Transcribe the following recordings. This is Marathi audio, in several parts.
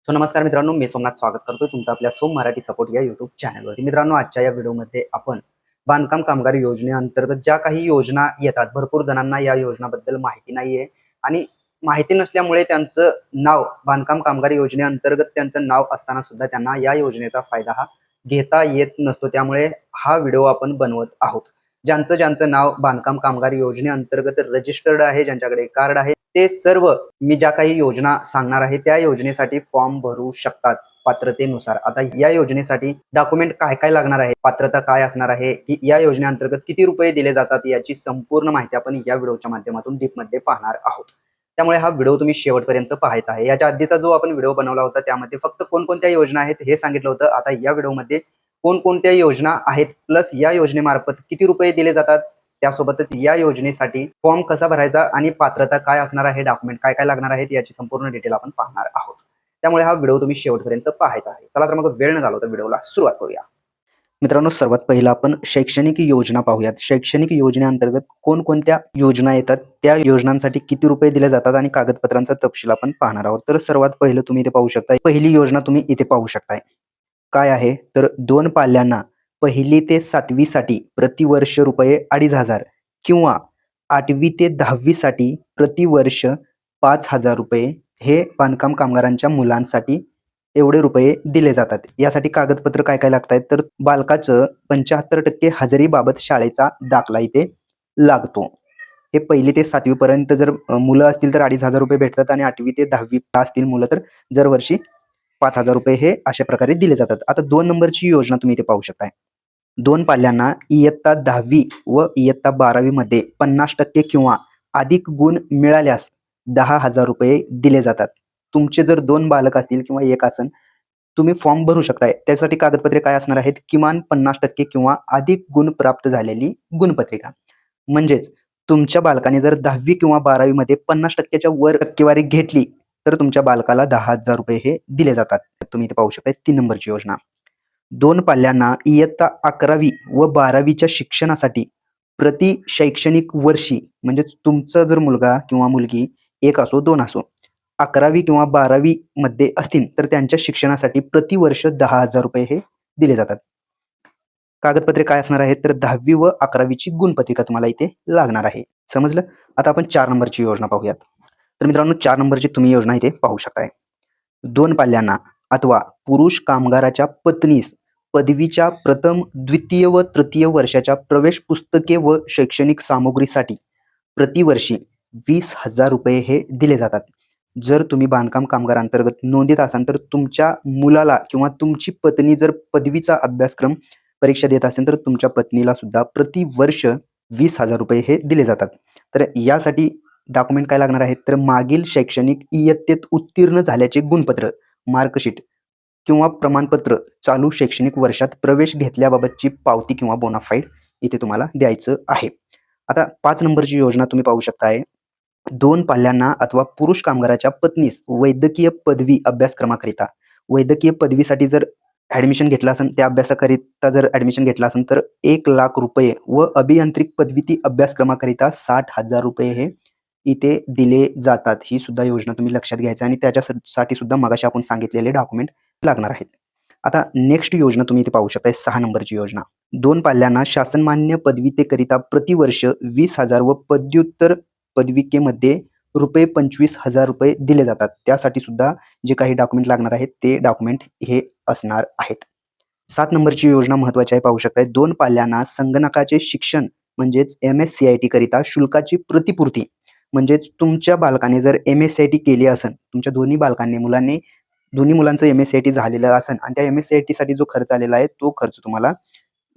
नमस्कार मित्रांनो, मी सोमनाथ स्वागत करतो तुमचं आपल्या सोम मराठी सपोर्ट या यूट्यूब चॅनलवरती. मित्रांनो, आजच्या या व्हिडिओमध्ये आपण बांधकाम कामगार योजनेअंतर्गत ज्या काही योजना येतात, भरपूर जणांना या योजनाबद्दल माहिती नाहीये आणि माहिती नसल्यामुळे त्यांचं नाव बांधकाम कामगार योजनेअंतर्गत त्यांचं नाव असताना सुद्धा त्यांना या योजनेचा फायदा हा घेता येत नसतो. त्यामुळे हा व्हिडिओ आपण बनवत आहोत. ज्यांचं नाव बांधकाम कामगार योजनेअंतर्गत रजिस्टर्ड आहे, ज्यांच्याकडे कार्ड आहे, ते सर्व मी ज्या काही योजना सांगणार आहे त्या योजनेसाठी फॉर्म भरू शकतात पात्रतेनुसार. आता या योजनेसाठी डॉक्युमेंट काय काय लागणार आहे, पात्रता काय असणार आहे, की या योजनेअंतर्गत किती रुपये दिले जातात, याची संपूर्ण माहिती आपण या व्हिडिओच्या माध्यमातून डीपमध्ये पाहणार आहोत. त्यामुळे हा व्हिडिओ तुम्ही शेवटपर्यंत पाहायचा आहे. याच्या आधीचा जो आपण व्हिडिओ बनवला होता त्यामध्ये फक्त कोणकोणत्या योजना आहेत हे सांगितलं होतं. आता या व्हिडिओमध्ये कोणकोणत्या योजना आहेत प्लस या योजनेमार्फत किती रुपये दिले जातात, त्यासोबतच या योजनेसाठी फॉर्म कसा भरायचा आणि पात्रता काय असणार आहे, डॉक्युमेंट काय काय लागणार आहेत, याची संपूर्ण डिटेल आपण पाहणार आहोत. त्यामुळे हा व्हिडिओ तुम्ही शेवटपर्यंत पाहायचा आहे. चला तर मग वेळ न घालवता व्हिडिओला सुरुवात करूया. मित्रांनो, सर्वात पहिला आपण शैक्षणिक योजना पाहूयात. शैक्षणिक योजनेअंतर्गत कोणकोणत्या योजना येतात, त्या योजनांसाठी किती रुपये दिले जातात आणि कागदपत्रांचा तपशील आपण पाहणार आहोत. तर सर्वात पहिलं तुम्ही इथे पाहू शकता, पहिली योजना तुम्ही इथे पाहू शकताय. काय आहे तर 2 पाल्यांना 1ली ते 7वी साठी प्रतिवर्ष रुपये 2,500 किंवा 8वी ते 10वी साठी प्रतिवर्ष 5,000 रुपये हे बांधकाम कामगारांच्या मुलांसाठी एवढे रुपये दिले जातात. यासाठी कागदपत्र काय काय लागतायत तर बालकाचं 75% हजेरीबाबत शाळेचा दाखला इथे लागतो. हे 1ली ते 7वी पर्यंत जर मुलं असतील तर 2,500 रुपये भेटतात आणि 8वी ते 10वी असतील मुलं तर दरवर्षी 5,000 रुपये हे अशा प्रकारे दिले जातात. आता 2 नंबरची योजना तुम्ही इथे पाहू शकताय. 2 पाल्यांना इयत्ता 10वी व इयत्ता 12वी मध्ये 50% किंवा अधिक गुण मिळाल्यास 10,000 रुपये दिले जातात. तुमचे जर 2 बालक असतील किंवा 1 असेल, तुम्ही फॉर्म भरू शकताय. त्यासाठी कागदपत्रे काय असणार आहेत, किमान 50% किंवा अधिक गुण प्राप्त झालेली गुणपत्रिका. म्हणजेच तुमच्या बालकाने जर 10वी किंवा 12वी मध्ये 50%च्या वर टक्केवारी घेतली तर तुमच्या बालकाला 10,000 रुपये हे दिले जातात. तुम्ही इथे पाहू शकता 3 नंबरची योजना. 2 पाल्यांना इयत्ता 11वी व 12वीच्या शिक्षणासाठी प्रति शैक्षणिक वर्षी, म्हणजे तुमचा जर मुलगा किंवा मुलगी 1 असो 2 असो 11वी किंवा 12वी मध्ये असतील तर त्यांच्या शिक्षणासाठी प्रतिवर्ष 10,000 रुपये हे दिले जातात. कागदपत्रे काय असणार आहेत तर 10वी व 11वीची गुणपत्रिका तुम्हाला इथे लागणार आहे. समजलं? आता आपण 4 नंबरची योजना पाहूयात. तर मित्रांनो, 4 नंबरची तुम्ही योजना इथे पाहू शकताय. 2 पाल्यांना अथवा पुरुष कामगाराच्या पत्नीस पदवीच्या प्रथम, द्वितीय व तृतीय वर्षाच्या प्रवेश पुस्तके व शैक्षणिक सामुग्रीसाठी प्रतिवर्षी 20,000 रुपये हे दिले जातात. जर तुम्ही बांधकाम कामगारांतर्गत नोंदीत असाल तर तुमच्या मुलाला किंवा तुमची पत्नी जर पदवीचा अभ्यासक्रम परीक्षा देत असेल तर तुमच्या पत्नीला सुद्धा प्रतिवर्ष 20,000 रुपये हे दिले जातात. तर यासाठी डॉक्युमेंट काय लागणार आहेत तर मागील शैक्षणिक इयत्तेत उत्तीर्ण झाल्याचे गुणपत्र, मार्कशीट किंवा प्रमाणपत्र, चालू शैक्षणिक वर्षात प्रवेश घेतल्याबाबतची पावती किंवा बोनाफाईड इथे तुम्हाला द्यायचं आहे. आता 5 नंबरची योजना तुम्ही पाहू शकताय. 2 पाल्यांना अथवा पुरुष कामगाराच्या पत्नीस वैद्यकीय पदवी अभ्यासक्रमाकरिता, वैद्यकीय पदवीसाठी जर ऍडमिशन घेतला असेल, त्या अभ्यासाकरिता जर ऍडमिशन घेतला असेल तर 1,00,000 रुपये व अभियांत्रिक पदवी अभ्यासक्रमाकरिता 60,000 रुपये हे इथे दिले जातात. ही सुद्धा योजना तुम्ही लक्षात घ्यायचा आणि त्याच्यासाठी सुद्धा मगाशी आपण सांगितलेले डॉक्युमेंट लागणार आहेत. आता नेक्स्ट योजना तुम्ही इथे पाहू शकता, 6 नंबरची योजना. 2 पाल्यांना शासनमान्य पदवितेकरिता प्रतिवर्ष 20,000 व पदव्युत्तर पदविकेमध्ये रुपये 25,000 रुपये दिले जातात. त्यासाठी सुद्धा जे काही डॉक्युमेंट लागणार आहेत ते डॉक्युमेंट हे असणार आहेत. 7 नंबरची योजना महत्वाची आहे, पाहू शकताय. 2 पाल्यांना संगणकाचे शिक्षण म्हणजेच MSCIT करिता शुल्काची प्रतिपूर्ती, म्हणजेच तुमच्या बालकाने जर MSCIT केली असेल, तुमच्या दोन्ही मुलांचं MSCIT झालेलं असेल आणि त्या MSCIT साठी जो खर्च आलेला आहे तो खर्च तुम्हाला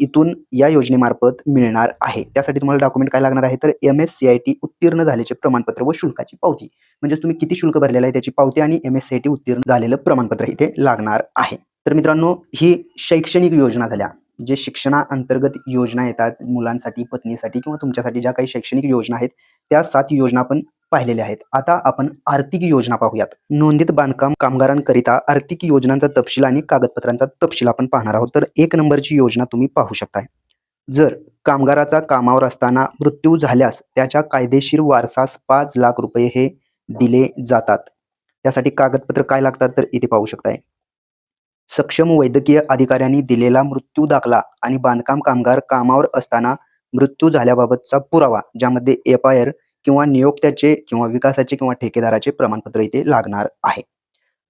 इथून या योजनेमार्फत मिळणार आहे. त्यासाठी तुम्हाला डॉक्युमेंट काय लागणार आहे तर MSCIT उत्तीर्ण झाल्याचे प्रमाणपत्र व शुल्काची पावती, म्हणजे तुम्ही किती शुल्क भरलेलं आहे त्याची पावती आणि MSCIT उत्तीर्ण झालेलं प्रमाणपत्र इथे लागणार आहे. तर मित्रांनो, ही शैक्षणिक योजना झाल्या. जे शिक्षणाअंतर्गत योजना येतात मुलांसाठी, पत्नीसाठी किंवा तुमच्यासाठी ज्या काही शैक्षणिक योजना आहेत त्या 7 योजना आपण पाहिलेल्या आहेत. आता आपण आर्थिक योजना पाहूयात. नोंदित बांधकाम कामगारांकरिता आर्थिक योजनांचा तपशील आणि कागदपत्रांचा तपशील आपण पाहणार आहोत. तर 1 नंबरची योजना तुम्ही पाहू शकताय. जर कामगाराचा कामावर असताना मृत्यू झाल्यास त्याच्या कायदेशीर वारसास 5,00,000 रुपये हे दिले जातात. त्यासाठी कागदपत्र काय लागतात तर इथे पाहू शकताय. सक्षम वैद्यकीय अधिकाऱ्यांनी दिलेला मृत्यू दाखला आणि बांधकाम कामगार कामावर असताना मृत्यू झाल्याबाबतचा पुरावा, ज्यामध्ये एफ-आय-आर किंवा नियोक्त्याचे किंवा विकासाचे किंवा ठेकेदाराचे प्रमाणपत्र इथे लागणार आहे.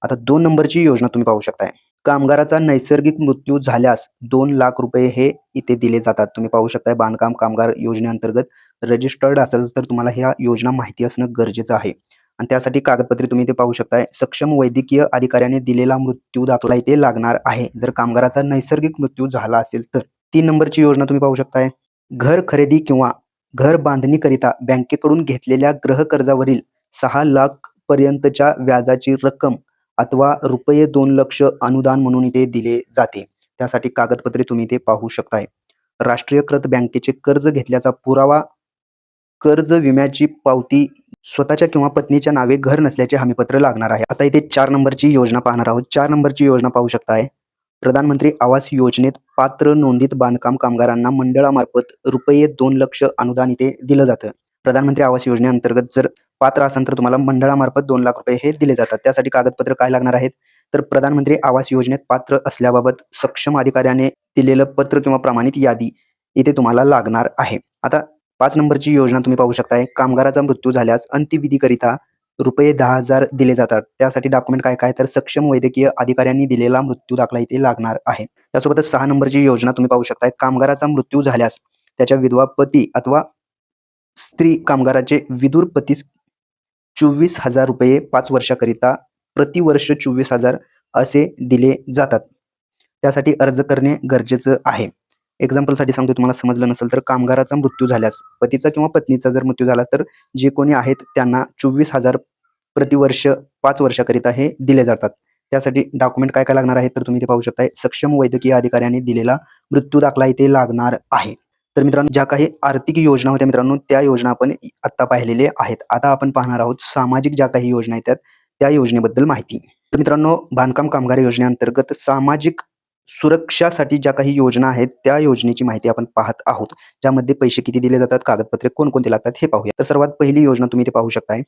आता 2 नंबरची योजना तुम्ही पाहू शकताय. कामगाराचा नैसर्गिक मृत्यू झाल्यास 2,00,000 रुपये हे इथे दिले जातात. तुम्ही पाहू शकताय बांधकाम कामगार योजनेअंतर्गत रजिस्टर्ड असेल तर तुम्हाला ह्या योजना माहिती असणं गरजेचं आहे. आणि त्यासाठी कागदपत्रे तुम्ही इथे पाहू शकताय. सक्षम वैद्यकीय अधिकाऱ्याने दिलेला मृत्यू दाखला इथे लागणार आहे, जर कामगाराचा नैसर्गिक मृत्यू झाला असेल तर. 3 नंबरची योजना तुम्ही पाहू शकताय. घर खरेदी किंवा घर बांधणीकरिता बँकेकडून घेतलेल्या गृहकर्जावरील 6,00,000 पर्यंतच्या व्याजाची रक्कम अथवा रुपये 2,00,000 अनुदान म्हणून इथे दिले जाते. त्यासाठी कागदपत्रे तुम्ही इथे पाहू शकताय. राष्ट्रीयकृत बँकेचे कर्ज घेतल्याचा पुरावा, कर्ज विम्याची पावती, स्वतःच्या किंवा पत्नीच्या नावे घर नसल्याचे हमीपत्र लागणार आहे. आता इथे 4 नंबरची योजना पाहणार आहोत. 4 नंबरची योजना पाहू शकताय. प्रधानमंत्री आवास योजनेत पात्र नोंदित बांधकाम कामगारांना मंडळामार्फत रुपये 2,00,000 अनुदान इथे दिलं जातं. प्रधानमंत्री आवास योजनेअंतर्गत जर पात्र असाल तर तुम्हाला मंडळामार्फत 2,00,000 रुपये हे दिले जातात. त्यासाठी कागदपत्र काय लागणार आहेत तर प्रधानमंत्री आवास योजनेत पात्र असल्याबाबत सक्षम अधिकाऱ्याने दिलेलं पत्र किंवा प्रमाणित यादी इथे तुम्हाला लागणार आहे. आता 5 नंबरची योजना तुम्ही पाहू शकताय. कामगाराचा मृत्यू झाल्यास अंत्यविधीकरिता रुपये 10,000 दिले जातात. त्यासाठी डॉक्युमेंट काय काय तर सक्षम वैद्यकीय अधिकाऱ्यांनी दिलेला मृत्यू दाखला इथे लागणार आहे. त्यासोबतच 6 नंबरची योजना तुम्ही पाहू शकताय. कामगाराचा मृत्यू झाल्यास त्याच्या विधवा पती अथवा स्त्री कामगाराचे विधुर पतीस 24,000 रुपये 5 वर्षाकरिता प्रतिवर्ष 24,000 असे दिले जातात. त्यासाठी अर्ज करणे गरजेचं आहे. एक्झाम्पलसाठी सांगतो, तुम्हाला समजलं नसेल तर कामगाराचा मृत्यू झाल्यास, पतीचा किंवा पत्नीचा जर मृत्यू झाला तर जे कोणी आहेत त्यांना 24,000 प्रतिवर्ष 5 वर्षाकरिता हे दिले जातात. त्यासाठी डॉक्युमेंट काय काय लागणार आहेत तर तुम्ही इथे पाहू शकताय. सक्षम वैद्यकीय अधिकाऱ्यांनी दिलेला मृत्यू दाखला इथे लागणार आहे. तर मित्रांनो, ज्या काही आर्थिक योजना होत्या मित्रांनो, त्या योजना आपण आत्ता पाहिलेल्या आहेत. आता आपण पाहणार आहोत सामाजिक ज्या काही योजना आहेत त्या योजनेबद्दल माहिती. तर मित्रांनो, बांधकाम कामगार योजनेअंतर्गत सामाजिक सुरक्षासाठी ज्या काही योजना आहेत त्या योजनेची माहिती आपण पाहत आहोत. ज्यामध्ये पैसे किती दिले जातात, कागदपत्रे कोणकोणते लागतात हे पाहूया. तर सर्वात पहिली योजना तुम्ही इथे पाहू शकताय.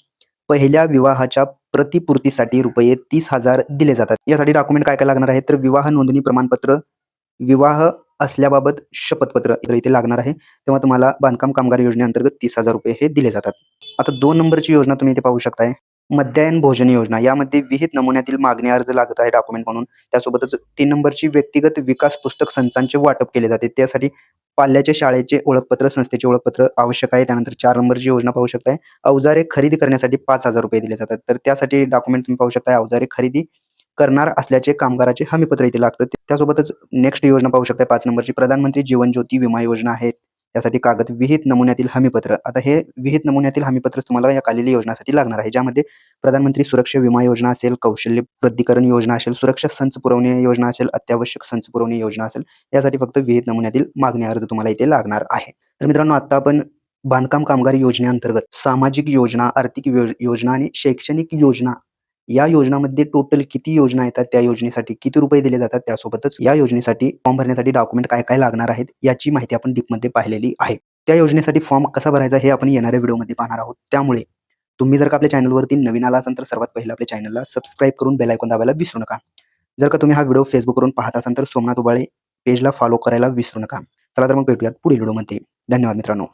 पहिल्या विवाहाच्या प्रतिपूर्तीसाठी रुपये 30,000 दिले जातात. यासाठी डॉक्युमेंट काय काय लागणार आहेत तर विवाह नोंदणी प्रमाणपत्र, विवाह असल्याबाबत शपथपत्र इथे लागणार आहे. तेव्हा तुम्हाला बांधकाम कामगार योजनेअंतर्गत 30,000 रुपये हे दिले जातात. आता 2 नंबरची योजना तुम्ही इथे पाहू शकताय. मध्याह्न भोजन योजना. यामध्ये विहित नमुन्यातील मागणी अर्ज लागत आहे डॉक्युमेंट म्हणून. त्यासोबतच 3 नंबरची व्यक्तिगत विकास पुस्तक संचांचे वाटप केले जाते. त्यासाठी पाल्याच्या शाळेचे ओळखपत्र, संस्थेचे ओळखपत्र आवश्यक आहे. त्यानंतर 4 नंबरची योजना पाहू शकताय. अवजारे खरेदी करण्यासाठी 5,000 रुपये दिले जातात. तर त्यासाठी डॉक्युमेंट तुम्ही पाहू शकताय. अवजारे खरेदी करणार असल्याचे कामगाराचे हमीपत्र इथे लागतं. त्यासोबतच नेक्स्ट योजना पाहू शकताय 5 नंबरची. प्रधानमंत्री जीवन ज्योती विमा योजना आहे. त्यासाठी कागद विहित नमुन्यातील हमीपत्र. आता हे विहित नमुन्यातील हमीपत्र तुम्हाला या खालील योजनासाठी लागणार आहे. ज्यामध्ये प्रधानमंत्री सुरक्षा विमा योजना असेल, कौशल्य वृद्धीकरण योजना असेल, सुरक्षा संच पुरवणे योजना असेल, अत्यावश्यक संच पुरवणे योजना असेल, यासाठी फक्त विहित नमुन्यातील मागणी अर्ज तुम्हाला इथे लागणार आहे. तर मित्रांनो, आता आपण बांधकाम कामगार योजनेअंतर्गत सामाजिक योजना, आर्थिक योजना आणि शैक्षणिक योजना या योजनामध्ये टोटल किती योजना येतात, त्या योजनेसाठी किती रुपये दिले जातात, त्यासोबतच या योजनेसाठी फॉर्म भरण्यासाठी डॉक्युमेंट काय काय लागणार आहेत याची माहिती आपण डीपमध्ये पाहिलेली आहे. त्या योजनेसाठी फॉर्म कसा भरायचा हे आपण येणाऱ्या व्हिडिओमध्ये पाहणार आहोत. त्यामुळे तुम्ही जर का आपल्या चॅनलवरती नवीन आला असाल तर सर्वात पहिलं आपल्या चॅनलला सबस्क्राईब करून बेल आयकॉन दाबायला विसरू नका. जर का तुम्ही हा व्हिडिओ फेसबुकवरून पाहत असाल तर सोमनाथ उबाळे पेजला फॉलो करायला विसरू नका. चला तर मग भेटूयात पुढील व्हिडिओमध्ये. धन्यवाद मित्रांनो.